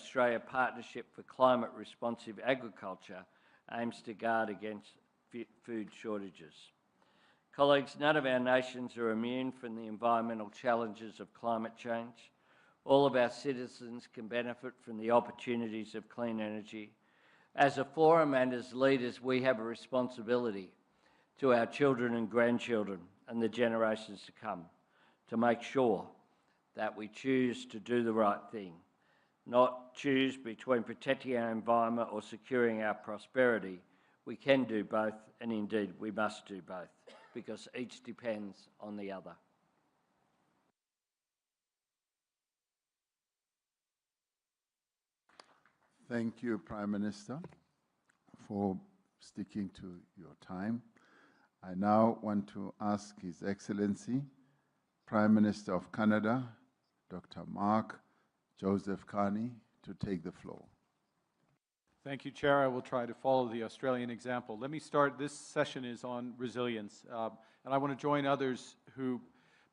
Australia Partnership for Climate Responsive Agriculture aims to guard against food shortages. Colleagues, none of our nations are immune from the environmental challenges of climate change. All of our citizens can benefit from the opportunities of clean energy. As a forum and as leaders, we have a responsibility to our children and grandchildren and the generations to come to make sure that we choose to do the right thing, not choose between protecting our environment or securing our prosperity. We can do both, and indeed we must do both, because each depends on the other. Thank you, Prime Minister, for sticking to your time. I now want to ask His Excellency, Prime Minister of Canada, Dr. Mark Joseph Carney, to take the floor. Thank you, Chair. I will try to follow the Australian example. Let me start. This session is on resilience, and I want to join others who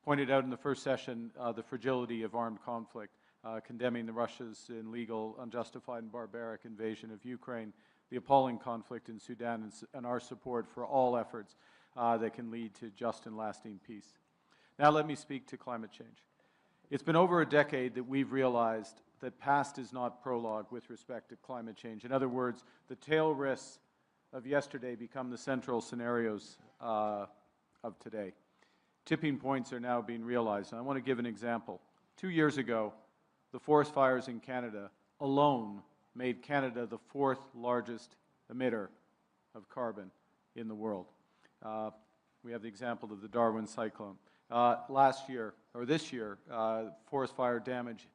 pointed out in the first session the fragility of armed conflict, condemning the Russia's illegal, unjustified, and barbaric invasion of Ukraine, the appalling conflict in Sudan, and our support for all efforts that can lead to just and lasting peace. Now let me speak to climate change. It's been over a decade that we've realized that past is not prologue with respect to climate change. In other words, the tail risks of yesterday become the central scenarios of today. Tipping points are now being realized, and I want to give an example. 2 years ago, the forest fires in Canada alone made Canada the 4th largest emitter of carbon in the world. We have the example of the Darwin cyclone. Last year, or this year, forest fire damage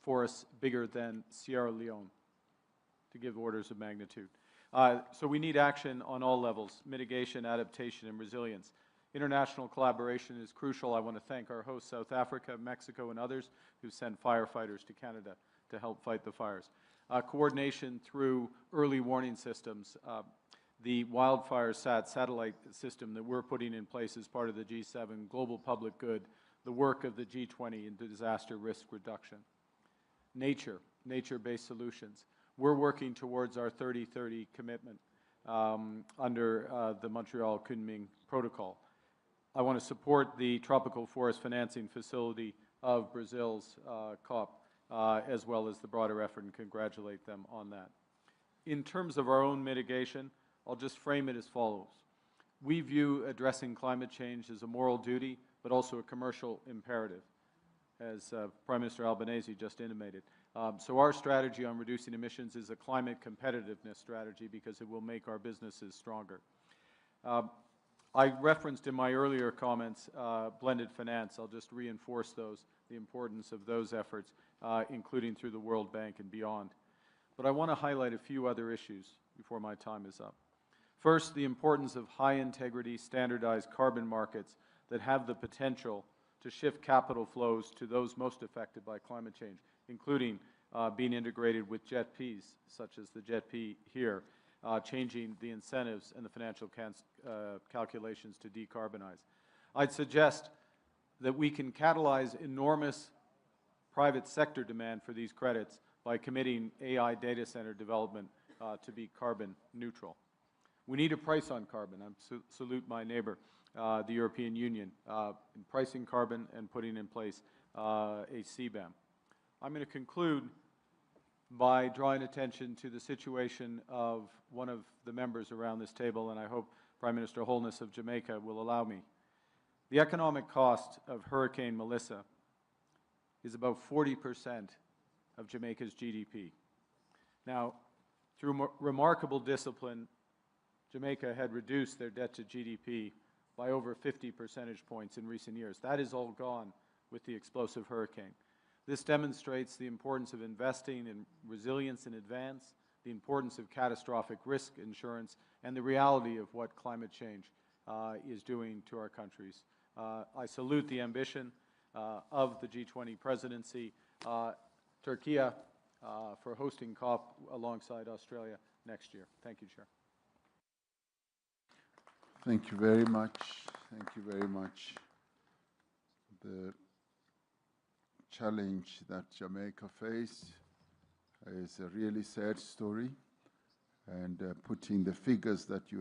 forests bigger than Sierra Leone, to give orders of magnitude. So we need action on all levels: mitigation, adaptation, and resilience. International collaboration is crucial. I want to thank our hosts, South Africa, Mexico, and others who sent firefighters to Canada to help fight the fires. Coordination through early warning systems. The wildfire satellite system that we're putting in place as part of the G7, global public good, the work of the G20 in disaster risk reduction. Nature-based solutions. We're working towards our 30-30 commitment under the Montreal Kunming Protocol. I want to support the tropical forest financing facility of Brazil's COP, as well as the broader effort, and congratulate them on that. In terms of our own mitigation, I'll just frame it as follows. We view addressing climate change as a moral duty, but also a commercial imperative, as Prime Minister Albanese just intimated. So our strategy on reducing emissions is a climate competitiveness strategy because it will make our businesses stronger. I referenced in my earlier comments blended finance. I'll just reinforce those, the importance of those efforts, including through the World Bank and beyond. But I want to highlight a few other issues before my time is up. First, the importance of high-integrity, standardized carbon markets that have the potential to shift capital flows to those most affected by climate change, including being integrated with JETPs, such as the JETP here, changing the incentives and the financial calculations to decarbonize. I'd suggest that we can catalyze enormous private sector demand for these credits by committing AI data center development to be carbon neutral. We need a price on carbon. I salute my neighbor, the European Union, in pricing carbon and putting in place a CBAM. I'm going to conclude by drawing attention to the situation of one of the members around this table, and I hope Prime Minister Holness of Jamaica will allow me. The economic cost of Hurricane Melissa is about 40% of Jamaica's GDP. Now, through remarkable discipline, Jamaica had reduced their debt to GDP by over 50 percentage points in recent years. That is all gone with the explosive hurricane. This demonstrates the importance of investing in resilience in advance, the importance of catastrophic risk insurance, and the reality of what climate change is doing to our countries. I salute the ambition of the G20 presidency, Turkey for hosting COP alongside Australia next year. Thank you, Chair. Thank you very much. Thank you very much. The challenge that Jamaica faced It's a really sad story, and putting the figures that you